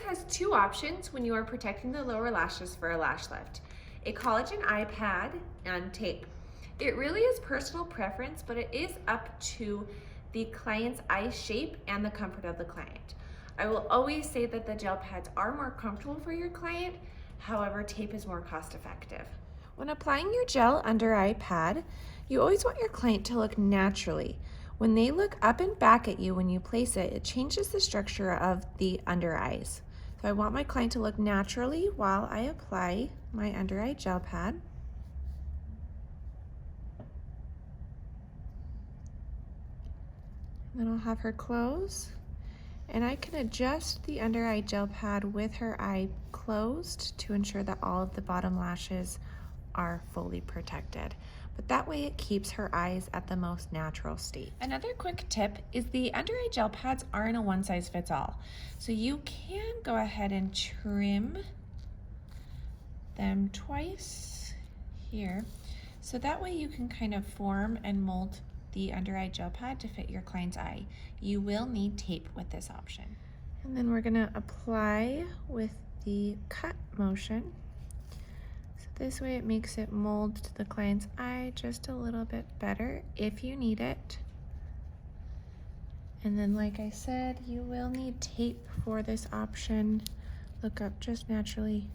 has two options when you are protecting the lower lashes for a lash lift: a collagen eye pad and tape. It really is personal preference, but it is up to the client's eye shape and the comfort of the client. I will always say that the gel pads are more comfortable for your client, however, tape is more cost effective. When applying your gel under eye pad, you always want your client to look naturally. When they look up and back at you when you place it, it changes the structure of the under eyes. So I want my client to look naturally while I apply my under eye gel pad. Then I'll have her close, and I can adjust the under eye gel pad with her eye closed to ensure that all of the bottom lashes are fully protected. But that way it keeps her eyes at the most natural state. Another quick tip is the under eye gel pads aren't a one size fits all. So you can go ahead and trim them twice here. So that way you can kind of form and mold the under eye gel pad to fit your client's eye. You will need tape with this option. And then we're gonna apply with the cut motion. This way it makes it mold to the client's eye just a little bit better if you need it. And then, like I said, you will need tape for this option. Look up just naturally.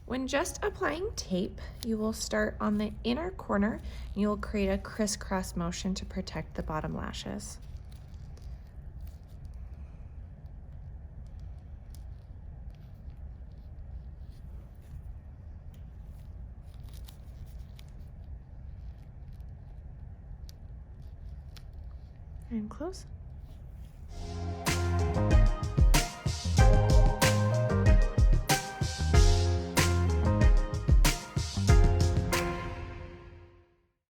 When just applying tape, you will start on the inner corner and you will create a crisscross motion to protect the bottom lashes. And close.